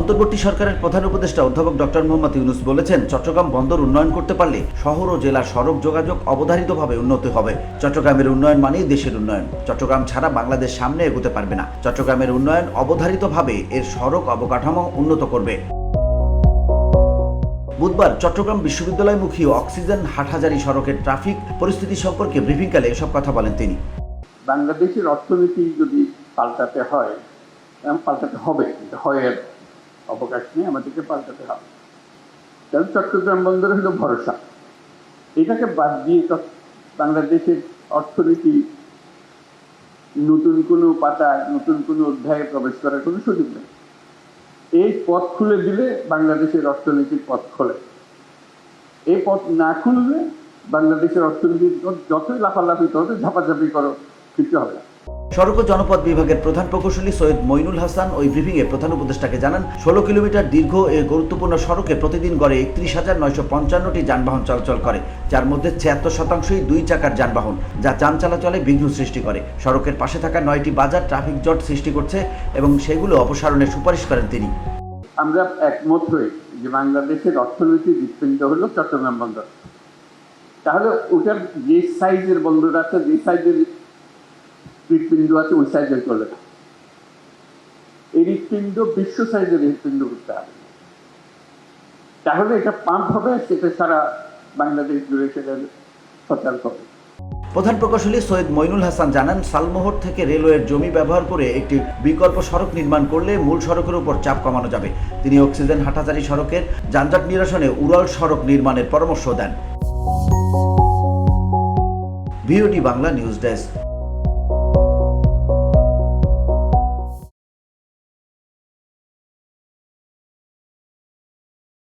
অন্তর্বর্তী সরকারের প্রধান উপদেষ্টা অধ্যাপক ডক্টর মোহাম্মদ ইউনূস বলেছেন, চট্টগ্রাম বন্দর উন্নয়ন করতে পারলে শহর ও জেলার সড়ক যোগাযোগ অবধারিতভাবে উন্নত হবে। চট্টগ্রামের উন্নয়ন মানেই দেশের উন্নয়ন। চট্টগ্রাম ছাড়া বাংলাদেশ সামনে এগোতে পারবে না। চট্টগ্রামের উন্নয়ন অবধারিতভাবে এর সড়ক অবকাঠামো উন্নত করবে। বুধবার চট্টগ্রাম বিশ্ববিদ্যালয়মুখী অক্সিজেন হাটহাজারী সড়কের ট্রাফিক পরিস্থিতি সম্পর্কে ব্রিফিংকালে এসব কথা বলেন তিনি। বাংলাদেশের অর্থনীতি যদি পাল্টাতে হয়, পাল্টাতে হবে, এর অবকাশ নেই, আমাদেরকে পাল্টাতে হবে। কারণ চট্টগ্রাম বন্দর হলো ভরসা। এটাকে বাদ দিয়ে বাংলাদেশের অর্থনীতি নতুন কোনো পাতায়, নতুন কোনো অধ্যায়ে প্রবেশ করার কোনো সুযোগ নেই। এই পথ খুলে দিলে বাংলাদেশের অর্থনীতির পথ খোলে। এই পথ না খুললে বাংলাদেশের অর্থনীতির যতই লাফালাফি করো, ঝাপাঝাপি করো, কিছু হবে না। সড়ক ও জনপথ বিভাগের প্রধান প্রকৌশলী সৈয়দ মইনুল হাসান ওই ব্রিফিংয়ে প্রধান উপদেষ্টাকে জানান, 16 কিলোমিটার দীর্ঘ এই গুরুত্বপূর্ণ সড়কে প্রতিদিন গড়ে 31,955টি যানবাহন চলাচল করে, যার মধ্যে 76%ই 2 চাকার যানবাহন, যা যান চলাচলে বিঘ্ন সৃষ্টি করে। সড়কের পাশে থাকা 9টি বাজার ট্রাফিক জট সৃষ্টি করছে এবং সেগুলো অপসারণের সুপারিশ করেন তিনি। আমরা একমত হই যে বাংলাদেশের অর্থনৈতিক হৃৎপিণ্ড হলো চট্টগ্রাম বন্দর। তাহলে ওটার যে সাইজের বন্দর আছে, যে সাইজের হৃৎপিণ্ড আছে, ওই সাইজের করলে না। এই হৃৎপিণ্ড বিশ্ব সাইজের হৃৎপিণ্ড করতে হবে, তাহলে এটা পাম্প হবে, সেটা সারা বাংলাদেশ জুড়ে সেটা সচল হবে। প্রধান প্রকৌশলী সৈয়দ মইনুল হাসান জানান, সালমোহর থেকে রেলওয়ের জমি ব্যবহার করে একটি বিকল্প সড়ক নির্মাণ করলে মূল সড়কের উপর চাপ কমানো যাবে। তিনি অক্সিজেন হাটহাজারী সড়কের যানজট নিরসনে উড়াল সড়ক নির্মাণের পরামর্শ দেন। VOD Bangla news desk.